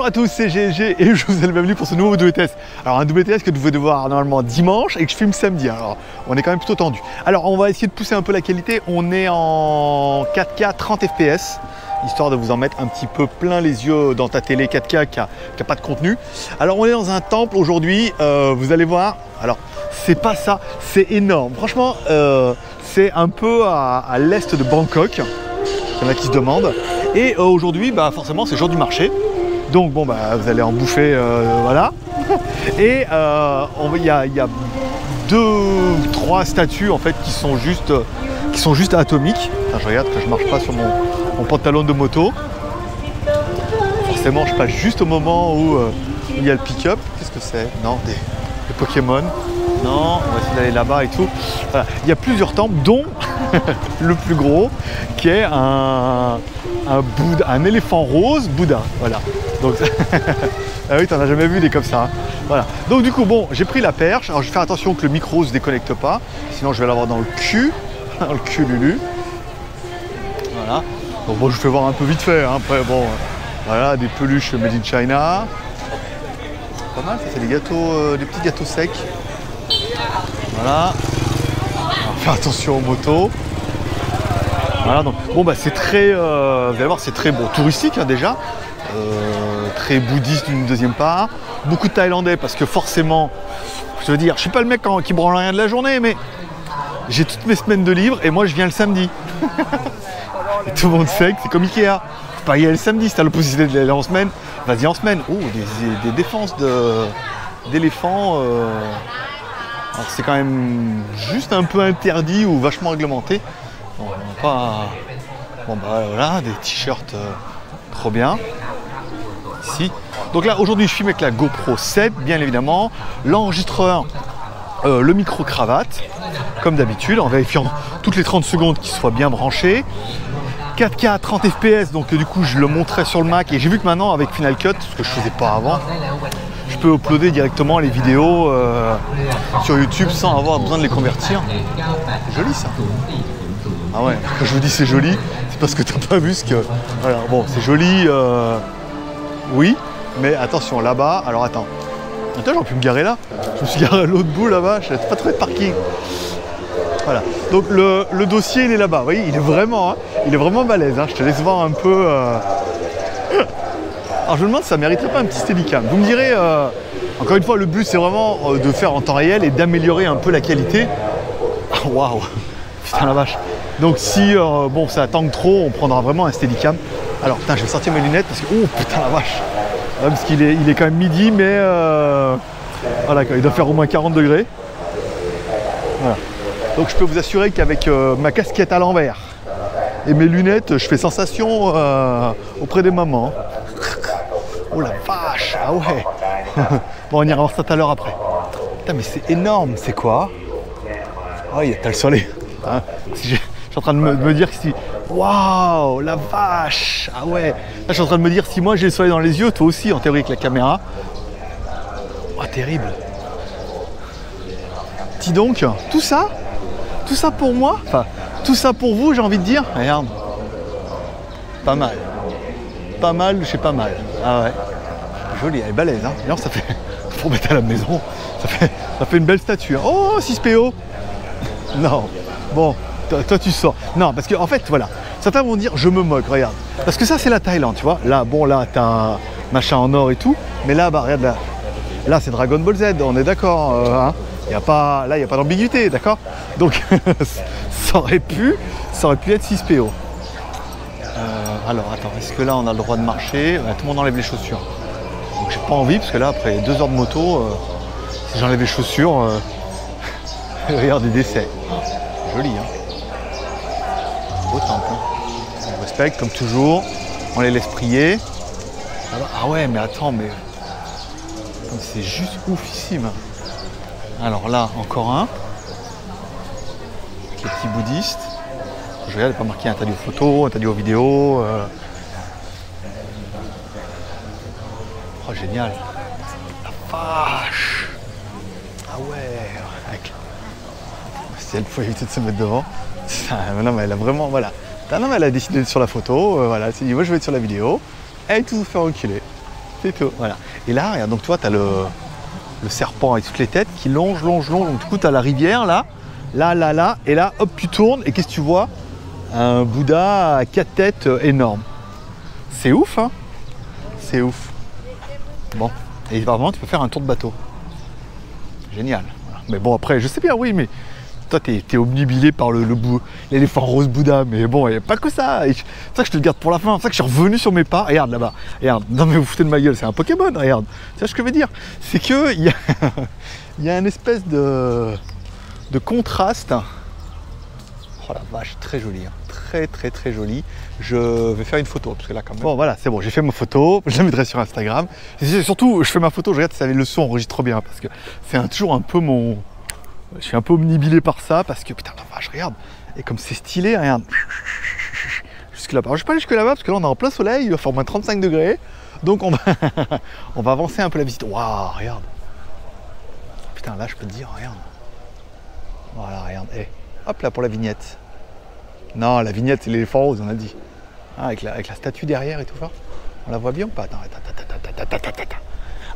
Bonjour à tous, c'est GLG et je vous ai le bienvenue pour ce nouveau WTS. Alors un WTS que vous devez voir normalement dimanche et que je filme samedi. Alors on est quand même plutôt tendu. Alors on va essayer de pousser un peu la qualité. On est en 4K 30 fps, histoire de vous en mettre un petit peu plein les yeux dans ta télé 4K qui a pas de contenu. Alors on est dans un temple aujourd'hui, vous allez voir. Alors c'est pas ça, c'est énorme. Franchement, c'est un peu à l'est de Bangkok. Il y en a qui se demandent. Et aujourd'hui, forcément, c'est jour du marché. Donc bon, vous allez en bouffer, voilà. Et il y a 2-3 statues en fait qui sont juste atomiques. Enfin, je regarde que je marche pas sur mon pantalon de moto. Forcément, je passe juste au moment où il y a le pick-up. Qu'est-ce que c'est? Non, des Pokémon. Non, on va essayer d'aller là-bas et tout. Voilà. Il y a plusieurs temples, dont le plus gros, qui est un Bouddha, un éléphant rose Bouddha. Voilà. Donc, ah oui, t'en as jamais vu des comme ça. Hein. Voilà. Donc du coup, bon, j'ai pris la perche. Alors je vais faire attention que le micro se déconnecte pas, sinon je vais l'avoir dans le cul, dans le cul Lulu. Voilà. Donc bon, je vous fais voir un peu vite fait. Hein. Après, bon, voilà, des peluches made in China. Pas mal, ça c'est des gâteaux, des petits gâteaux secs. Voilà. On va faire attention aux motos. Voilà, donc bon c'est très, vous allez voir, c'est très bon, touristique hein, déjà, très bouddhiste d'une deuxième part, beaucoup de Thaïlandais parce que forcément, je veux dire, je suis pas le mec qui branle rien de la journée, mais j'ai toutes mes semaines de libre et moi je viens le samedi. Et tout le monde sait que c'est comme Ikea, faut pas y aller le samedi, si t'as la possibilité d'aller en semaine, vas-y en semaine. Oh, des défenses d'éléphants. Alors c'est quand même juste un peu interdit ou vachement réglementé. Bon, voilà, des t-shirts trop bien. Ici. Donc là, aujourd'hui, je filme avec la GoPro 7, bien évidemment. L'enregistreur, le micro-cravate, comme d'habitude, en vérifiant toutes les 30 secondes qu'il soit bien branché. 4K 30 fps, donc du coup, je le montrais sur le Mac. Et j'ai vu que maintenant, avec Final Cut, ce que je faisais pas avant, je peux uploader directement les vidéos sur YouTube sans avoir besoin de les convertir. C'est joli ça. Ah ouais, quand je vous dis c'est joli, c'est parce que t'as pas vu ce que... Voilà, bon, c'est joli, oui, mais attention, là-bas, alors attends, j'aurais pu me garer là, je me suis garé à l'autre bout là-bas, je n'avais pas trouvé de parking. Voilà, donc le dossier il est là-bas, vous voyez, il est vraiment balèze, hein. Je te laisse voir un peu... Alors je me demande si ça mériterait pas un petit Steadicam. Vous me direz, encore une fois, le but c'est vraiment de faire en temps réel et d'améliorer un peu la qualité. Waouh, putain la vache. Donc si bon ça tangue trop, on prendra vraiment un Steadicam. Alors putain, je vais sortir mes lunettes parce que oh putain la vache. Parce qu'il est quand même midi, mais voilà, il doit faire au moins 40 degrés. Voilà. Donc je peux vous assurer qu'avec ma casquette à l'envers et mes lunettes, je fais sensation auprès des mamans. Oh la vache, ah ouais. Bon, on ira voir ça tout à l'heure après. Putain, mais c'est énorme, c'est quoi? Oh, t'as le soleil. Hein, je suis en train de me dire que si... Waouh, la vache. Ah ouais. Là, je suis en train de me dire si moi j'ai le soleil dans les yeux, toi aussi, en théorie, avec la caméra. Oh, terrible. Dis donc, tout ça pour moi? Enfin, tout ça pour vous, j'ai envie de dire. Regarde. Pas mal. Pas mal, chez pas mal. Ah ouais. Joli, elle est balèze. Hein. D'ailleurs, ça fait... Pour mettre à la maison, ça fait une belle statue. Hein. Oh, 6PO. Non. Bon. Toi tu sors. Non, parce que en fait, voilà. Certains vont dire, je me moque, regarde. Parce que ça, c'est la Thaïlande, tu vois. Là, bon, là, t'as un machin en or et tout. Mais là, regarde, là. Là, c'est Dragon Ball Z, on est d'accord. Hein. Là, il n'y a pas d'ambiguïté, d'accord. Donc, ça aurait pu être 6PO. Alors, attends, est-ce que là, on a le droit de marcher? Ouais, tout le monde enlève les chaussures. Donc, j'ai pas envie, parce que là, après 2 heures de moto, si j'enlève les chaussures, regarde, des décès. Joli, hein. Beau temple, hein. On respecte comme toujours, on les laisse prier. Ah ouais, mais attends, mais c'est juste oufissime. Alors là, encore un. Avec les petits bouddhistes. Je regarde, il n'est pas marqué interdit aux photos, interdit aux vidéos. Oh, génial. La vache. Ah ouais. Si elle pouvait éviter de se mettre devant. Non, mais elle a vraiment, voilà. Non, mais elle a décidé d'être sur la photo, voilà, elle s'est dit, moi je vais être sur la vidéo, et tout vous faire reculer. C'est tout, voilà. Et là, regarde, donc tu vois, tu as le serpent avec toutes les têtes qui longe. Donc du coup, tu as la rivière là, et là, hop, tu tournes. Et qu'est-ce que tu vois? Un Bouddha à 4 têtes énorme. C'est ouf, hein? C'est ouf. Bon, et vraiment, tu peux faire un tour de bateau. Génial. Voilà. Mais bon, après, je sais bien, oui, mais toi, t'es obnubilé par l'éléphant rose Bouddha. Mais bon, il n'y a pas que ça. C'est pour ça que je te le garde pour la fin. C'est pour ça que je suis revenu sur mes pas. Regarde là-bas. Regarde. Non, mais vous foutez de ma gueule. C'est un Pokémon. Regarde. Tu vois ce que je veux dire? C'est qu'il y a, il y a une espèce de contraste. Oh la vache, très joli. Hein. Très joli. Je vais faire une photo parce que là quand même. Bon voilà, c'est bon, j'ai fait ma photo, je la mettrai sur Instagram. Et surtout, je fais ma photo, je regarde si le son enregistre trop bien parce que c'est toujours un peu mon. Je suis un peu omnibilé par ça parce que putain la vache, regarde. Et comme c'est stylé, regarde. Jusque là-bas. Alors, je vais pas aller jusque là-bas parce que là on est en plein soleil, il va faire moins 35 degrés. Donc on va, on va avancer un peu la visite. Waouh, regarde. Putain là je peux te dire, regarde. Voilà, regarde. Hey. Hop là pour la vignette. Non, la vignette, c'est l'éléphant rose, on a dit. Ah, avec la statue derrière et tout ça. On la voit bien ou pas?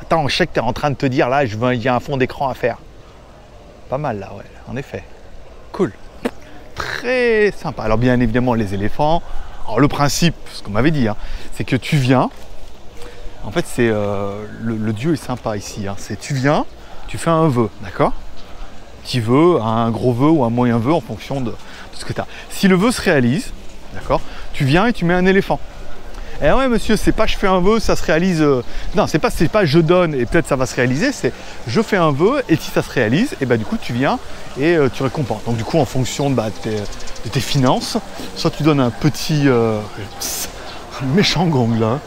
Attends, je sais que tu es en train de te dire, là, il y a un fond d'écran à faire. Pas mal, là, ouais, en effet. Cool. Très sympa. Alors, bien évidemment, les éléphants. Alors, le principe, ce qu'on m'avait dit, hein, c'est que tu viens. En fait, c'est le dieu est sympa ici. Hein, c'est tu viens, tu fais un vœu, d'accord? Petit vœu, un gros vœu ou un moyen vœu en fonction de ce que tu as. Si le vœu se réalise, d'accord, tu viens et tu mets un éléphant. Et ouais monsieur, c'est pas je fais un vœu, ça se réalise. Non, c'est pas je donne et peut-être ça va se réaliser, c'est je fais un vœu et si ça se réalise, et bah du coup tu viens et tu récompenses. Donc du coup en fonction de tes finances, soit tu donnes un petit méchant gong là.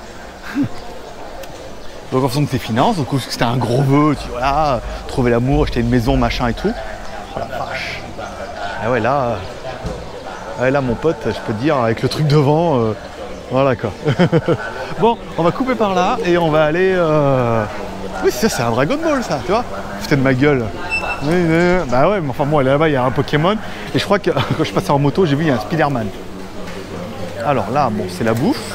Donc en fonction de tes finances, donc si c'était un gros vœu, tu vois là, trouver l'amour, acheter une maison, machin et tout. Oh la vache. Et ouais là. Ouais, là mon pote, je peux te dire, avec le truc devant, voilà quoi. Bon, on va couper par là et on va aller... Oui, c'est un Dragon Ball ça, tu vois. Foutez de ma gueule. Oui, bah ouais, mais enfin bon, là-bas il y a un Pokémon. Et je crois que quand je passais en moto, j'ai vu il y a un Spider-Man. Alors là, bon, c'est la bouffe.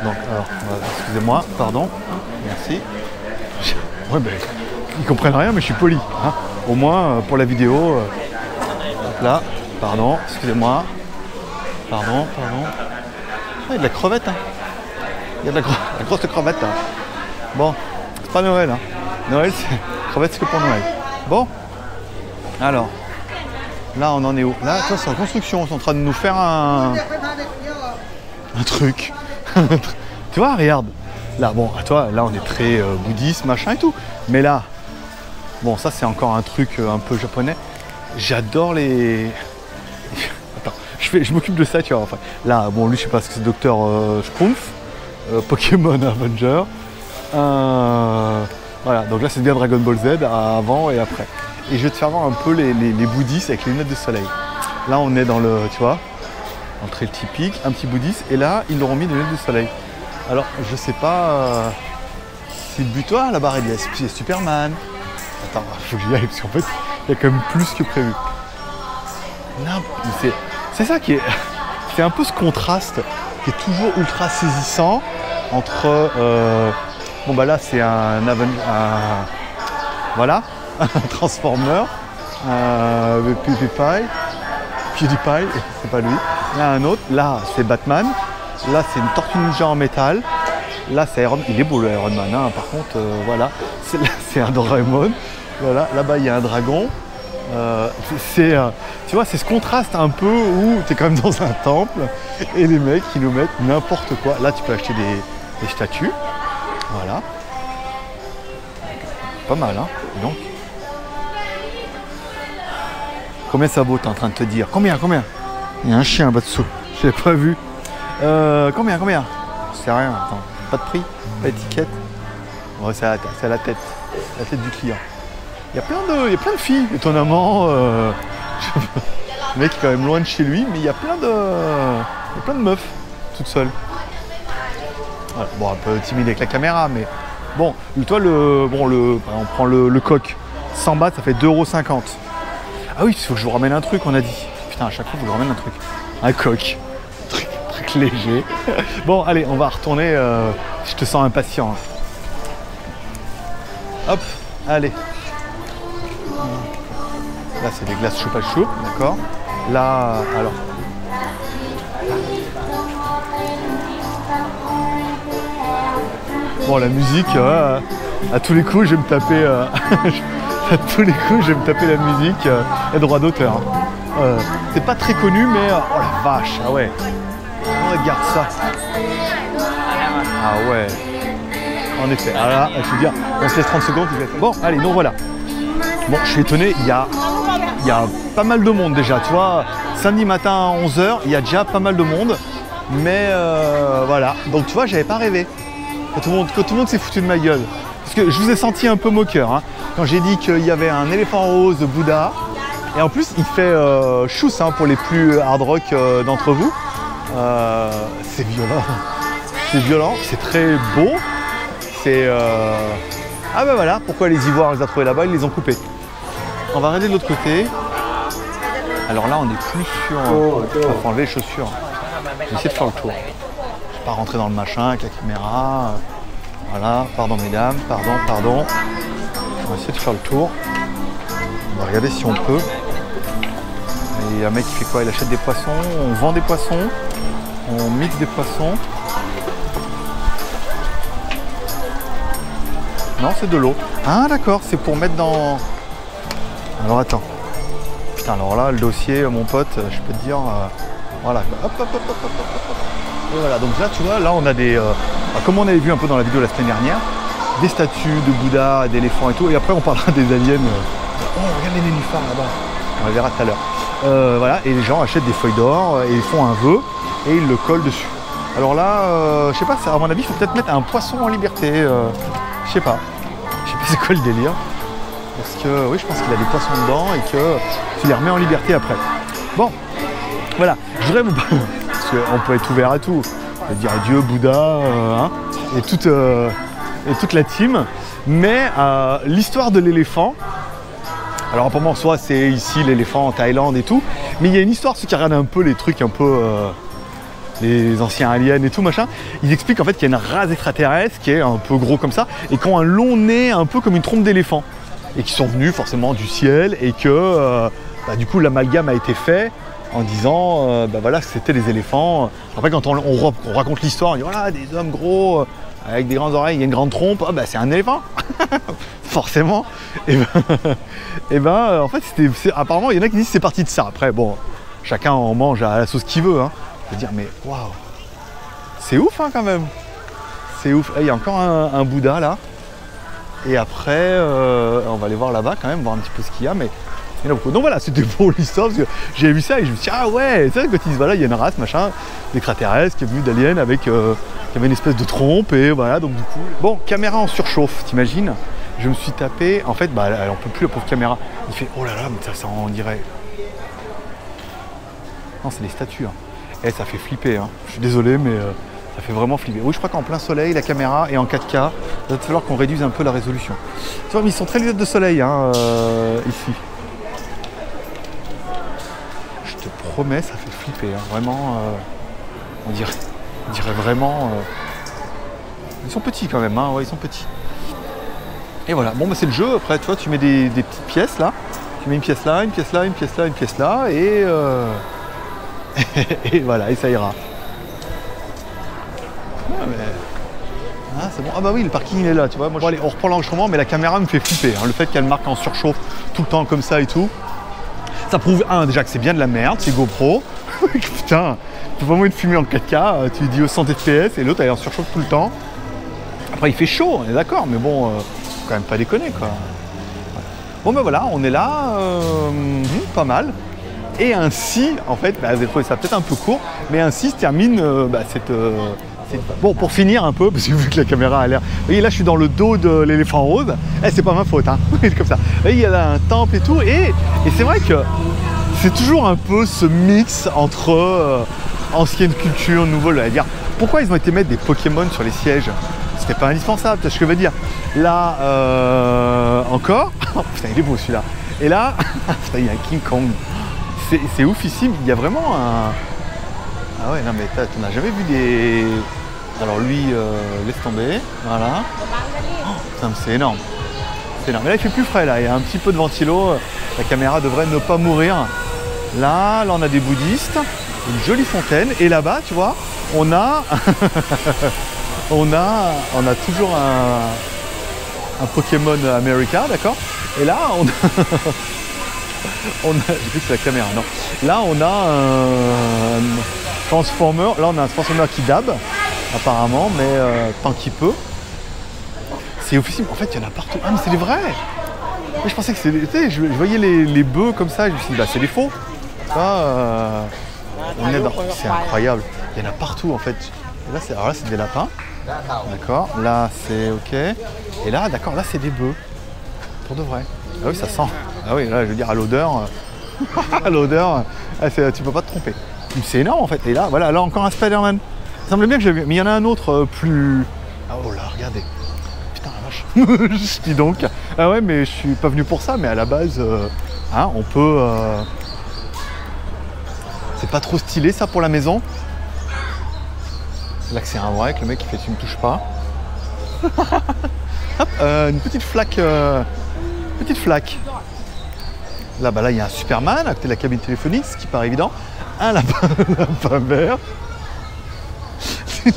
Donc, alors, excusez-moi, pardon. Merci. Ouais, ben, ils comprennent rien, mais je suis poli. Hein. Au moins, pour la vidéo, là. Pardon, excusez-moi. Pardon. Ah, il y a de la crevette. Hein. Il y a de la grosse crevette. Hein. Bon, c'est pas Noël. Hein. Noël, crevette, c'est que pour Noël. Bon, alors, là, on en est où? Là, toi, c'est en construction. Ils sont en train de nous faire un truc. Tu vois, regarde. Là, bon, toi, là, on est très bouddhiste, machin et tout. Mais là, bon, ça, c'est encore un truc un peu japonais. J'adore les... Attends, je m'occupe de ça, tu vois. Enfin, là, bon, lui, je sais pas ce que c'est, Docteur Schtroumpf, Pokémon Avenger. Voilà, donc là, c'est bien Dragon Ball Z, avant et après. Et je vais te faire voir un peu les bouddhistes avec les lunettes de soleil. Là, on est dans le, tu vois, dans le trail typique, un petit bouddhiste. Et là, ils leur ont mis des lunettes de soleil. Alors, je sais pas si le butoir, là-bas, il y a Superman. Attends, il faut que j'y aille, parce qu'en fait, il y a quand même plus que prévu. Non, c'est ça qui est... C'est un peu ce contraste qui est toujours ultra saisissant entre... bon, bah là, c'est voilà, un Transformer, PewDiePie, c'est pas lui. Là, un autre, là, c'est Batman. Là, c'est une tortue ninja en métal. Là, c'est Iron Man. Il est beau, le Iron Man, hein. Par contre, voilà. C'est un Doraemon. Voilà, là-bas, il y a un dragon. Tu vois, c'est ce contraste un peu où tu es quand même dans un temple et les mecs, ils nous mettent n'importe quoi. Là, tu peux acheter des statues. Voilà. Pas mal, hein. Donc. Combien ça vaut, t'es en train de te dire? Combien? Il y a un chien en bas dessous. Je l'ai pas vu. Combien? Je sais rien, attends, pas de prix, pas d'étiquette. Ouais, c'est à la tête du client. Il y a plein de filles, étonnamment. Le mec est quand même loin de chez lui, mais il y a plein de meufs, toutes seules. Voilà. Bon, un peu timide avec la caméra, mais bon, toi, on prend le coq. 100 bahts, ça fait 2,50 €. Ah oui, il faut que je vous ramène un truc, on a dit. Putain, à chaque fois, je vous ramène un truc. Un coq. Très truc léger. Bon, allez, on va retourner. Je te sens impatient. Hop, allez. Là, c'est des glaces choupa choup, d'accord. Là, alors. Bon, la musique, à tous les coups, je vais me taper. À tous les coups, je vais me taper la musique et droit d'auteur. C'est pas très connu, mais oh la vache, ah ouais. Regarde ça. Ah ouais. En effet. Ah là, je veux dire, on se laisse 30 secondes. Bon, allez, donc voilà. Bon, je suis étonné, il y a pas mal de monde déjà, tu vois. Samedi matin à 11h, il y a déjà pas mal de monde. Mais voilà. Donc tu vois, j'avais pas rêvé. Que tout le monde s'est foutu de ma gueule. Parce que je vous ai senti un peu moqueur, hein, quand j'ai dit qu'il y avait un éléphant rose de Bouddha. Et en plus, il fait chousse hein, pour les plus hard rock d'entre vous. C'est violent. C'est violent, c'est très beau. C'est... Ah ben voilà, pourquoi les ivoires, on les a trouvés là-bas, ils les ont coupés. On va regarder de l'autre côté. Alors là, on est plus sur... Il faut enlever les chaussures. Je vais essayer de faire le tour. Je ne vais pas rentrer dans le machin avec la caméra. Voilà, pardon mesdames, pardon. On va essayer de faire le tour. On va regarder si on peut. Et un mec qui fait quoi? Il achète des poissons, on vend des poissons, on mixe des poissons. Non, c'est de l'eau. Ah d'accord, c'est pour mettre dans... Alors attends. Putain, alors là, le dossier, mon pote, je peux te dire... Voilà, hop. Et voilà, donc là, tu vois, là, on a des... comme on avait vu un peu dans la vidéo la semaine dernière, des statues de Bouddha, d'éléphants et tout. Et après, on parlera des aliens. Oh, regarde les nénuphars là-bas. On les verra tout à l'heure. Voilà, et les gens achètent des feuilles d'or et ils font un vœu et ils le collent dessus. Alors là, je sais pas, à mon avis, il faut peut-être mettre un poisson en liberté. Je sais pas c'est quoi le délire. Parce que, oui, je pense qu'il a des poissons dedans et que tu les remets en liberté après. Bon, voilà, je voudrais vous parler, parce qu'on peut être ouvert à tout. On peut dire Dieu, Bouddha, hein, et toute la team. Mais l'histoire de l'éléphant, alors pour moi en soi c'est ici l'éléphant en Thaïlande et tout, mais il y a une histoire, ceux qui regardent un peu les trucs un peu les anciens aliens et tout machin, ils expliquent en fait qu'il y a une race extraterrestre qui est un peu gros comme ça et qui ont un long nez un peu comme une trompe d'éléphant et qui sont venus forcément du ciel et que du coup l'amalgame a été fait en disant voilà c'était les éléphants. Après quand on raconte l'histoire, on dit voilà des hommes gros avec des grandes oreilles, il y a une grande trompe, c'est un éléphant forcément. Et ben en fait apparemment il y en a qui disent c'est parti de ça. Après bon, chacun en mange à la sauce qu'il veut, hein. Je veux dire mais waouh, c'est ouf hein, quand même, c'est ouf. Il y a encore un Bouddha là et après on va aller voir là-bas quand même, voir un petit peu ce qu'il y a, mais il y en a beaucoup. Donc voilà, c'était pour l'histoire parce que j'ai vu ça et je me suis dit ah ouais, c'est vrai que quand ils disent voilà il y a une race machin d'extraterrestres qui est venue d'aliens avec qui avait une espèce de trompe et voilà, donc du coup bon, caméra en surchauffe, t'imagines. Je me suis tapé, en fait elle en peut plus la pauvre caméra, il fait oh là là, mais ça on dirait, non c'est des statues hein. Et ça fait flipper hein. Je suis désolé mais ça fait vraiment flipper. Oui, je crois qu'en plein soleil, la caméra est en 4K. Il va falloir qu'on réduise un peu la résolution. Tu vois, mais ils sont très lunettes de soleil hein, ici. Je te promets, ça fait flipper. Hein. Vraiment, on dirait vraiment... Ils sont petits quand même, hein. Ouais, ils sont petits. Et voilà, bon, c'est le jeu. Après, tu vois, tu mets des petites pièces là. Tu mets une pièce là, une pièce là, une pièce là, une pièce là. Et, et voilà, et ça ira. C'est bon. Ah bah oui, le parking il est là, tu vois. Moi, bon, allez, on reprend l'enregistrement, mais la caméra me fait flipper. Hein. Le fait qu'elle marque en surchauffe tout le temps comme ça et tout, ça prouve déjà que c'est bien de la merde, c'est GoPro. Putain, tu vois moi de filmer en 4K, tu dis au 100 fps et l'autre elle est en surchauffe tout le temps. Après il fait chaud, on est d'accord, mais bon, faut quand même pas déconner quoi. Bon ben voilà, on est là, pas mal. Et ainsi, en fait, vous avez trouvé ça peut-être un peu court, mais ainsi se termine bon, pour finir un peu, parce que vu que la caméra a l'air... Vous voyez, là, je suis dans le dos de l'éléphant rose. C'est pas ma faute, hein. C'est comme ça. Vous voyez, il y a là un temple et tout. Et c'est vrai que c'est toujours un peu ce mix entre ancienne culture, nouvelle. À dire, pourquoi ils ont été mettre des Pokémon sur les sièges? C'était pas indispensable, tu vois ce que je veux dire. Là, encore... Oh, putain, il est beau celui-là. Et là, putain, il y a un King Kong. C'est oufissime. Il y a vraiment Ah ouais, non mais t'en as jamais vu des... Alors lui, laisse tomber, voilà. Oh, putain, c'est énorme. C'est énorme. Mais là il fait plus frais, là, il y a un petit peu de ventilo. La caméra devrait ne pas mourir. Là on a des bouddhistes, une jolie fontaine. Et là-bas, tu vois, on a... on a toujours un Pokémon America, d'accord? Et là, on a... j'ai vu que c'est la caméra, non. Là, on a un Transformer. Là, on a un Transformer qui dab, apparemment, mais tant qu'il peut. C'est officiel. En fait, il y en a partout. Ah, mais c'est des vrais! Mais je pensais que c'était... Tu sais, je voyais les bœufs comme ça, et je me suis dit, bah, c'est des faux. C'est incroyable. Il y en a partout, en fait. Et là, alors là, c'est des lapins. D'accord. Là, c'est OK. Et là, d'accord, là, c'est des bœufs. Pour de vrai. Ah oui, ça sent. Ah oui, là, je veux dire, à l'odeur, à l'odeur, tu peux pas te tromper. C'est énorme en fait. Et là, voilà, là encore un Spider-Man. Ça semblait bien que j'avais vu. Mais il y en a un autre plus. Ah oh là, regardez. Putain la vache. Je dis donc. Ah ouais, mais je suis pas venu pour ça. Mais à la base, hein, on peut. C'est pas trop stylé ça pour la maison. Là que c'est un vrai, que le mec il fait tu me touches pas. Hop, une petite flaque. Petite flaque. Là, bah là, il y a un Superman à côté de la cabine téléphonique, ce qui paraît évident. Un lapin, lapin vert. C'est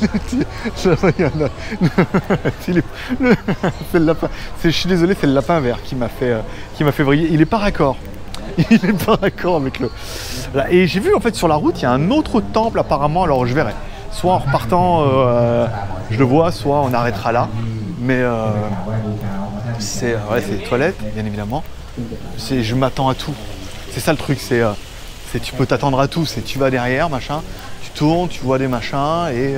le lapin. Je suis désolé, c'est le lapin vert qui m'a fait vriller. Il est pas raccord. Il est pas raccord avec le. Là, et j'ai vu en fait sur la route, il y a un autre temple apparemment. Alors je verrai. Soit en repartant, je le vois, soit on arrêtera là. Mais c'est les toilettes, bien évidemment. Je m'attends à tout. C'est ça le truc, c'est tu peux t'attendre à tout. C'est tu vas derrière, machin, tu tournes, tu vois des machins. Et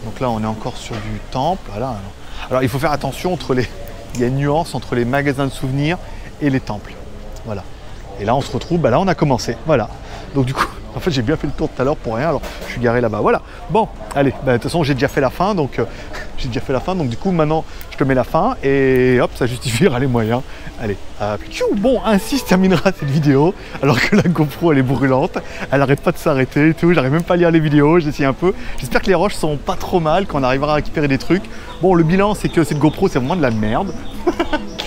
donc là, on est encore sur du temple. Voilà. Alors il faut faire attention entre les. Il y a une nuance entre les magasins de souvenirs et les temples. Voilà. Et là, on se retrouve. Bah là, on a commencé. Voilà. Donc du coup. En fait, j'ai bien fait le tour tout à l'heure pour rien, alors je suis garé là-bas. Voilà. Bon, allez, bah, de toute façon, j'ai déjà fait la fin, donc du coup, maintenant, je te mets la fin et hop, ça justifiera les moyens. Allez, bon, ainsi se terminera cette vidéo, alors que la GoPro, elle est brûlante, elle arrête pas de s'arrêter et tout, j'arrive même pas à lire les vidéos, j'essaie un peu. J'espère que les roches sont pas trop mal, qu'on arrivera à récupérer des trucs. Bon, le bilan, c'est que cette GoPro, c'est vraiment de la merde.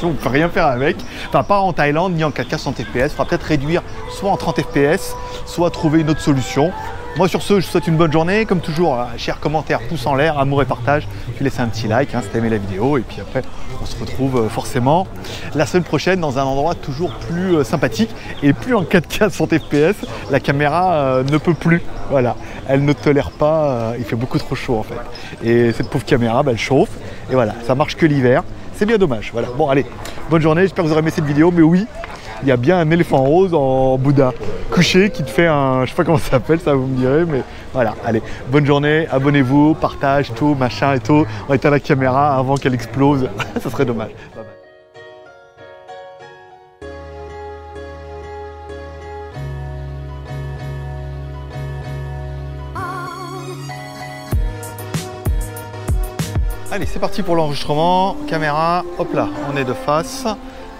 On peut rien faire avec, enfin pas en Thaïlande ni en 4K 60 fps, il faudra peut-être réduire soit en 30 fps, soit trouver une autre solution. Moi sur ce, je vous souhaite une bonne journée, comme toujours, chers commentaires, pouce en l'air, amour et partage, puis laissez un petit like si t'as aimé la vidéo, et puis après on se retrouve forcément la semaine prochaine dans un endroit toujours plus sympathique, et plus en 4K 60 fps, la caméra ne peut plus, voilà, elle ne tolère pas, il fait beaucoup trop chaud en fait, et cette pauvre caméra, bah, elle chauffe, et voilà, ça marche que l'hiver. C'est bien dommage, voilà. Bon allez, bonne journée, j'espère que vous aurez aimé cette vidéo, mais oui, il y a bien un éléphant rose en Bouddha couché qui te fait un, je sais pas comment ça s'appelle, ça vous me direz, mais voilà, allez, bonne journée, abonnez-vous, partage, tout, machin et tout, on éteint la caméra avant qu'elle explose, ça serait dommage. Bye bye. Allez, c'est parti pour l'enregistrement. Caméra, hop là, on est de face.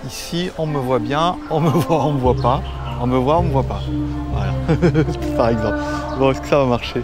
Ici, on me voit bien. On me voit, on me voit pas. On me voit, on me voit pas. Voilà, par exemple. Bon, est-ce que ça va marcher?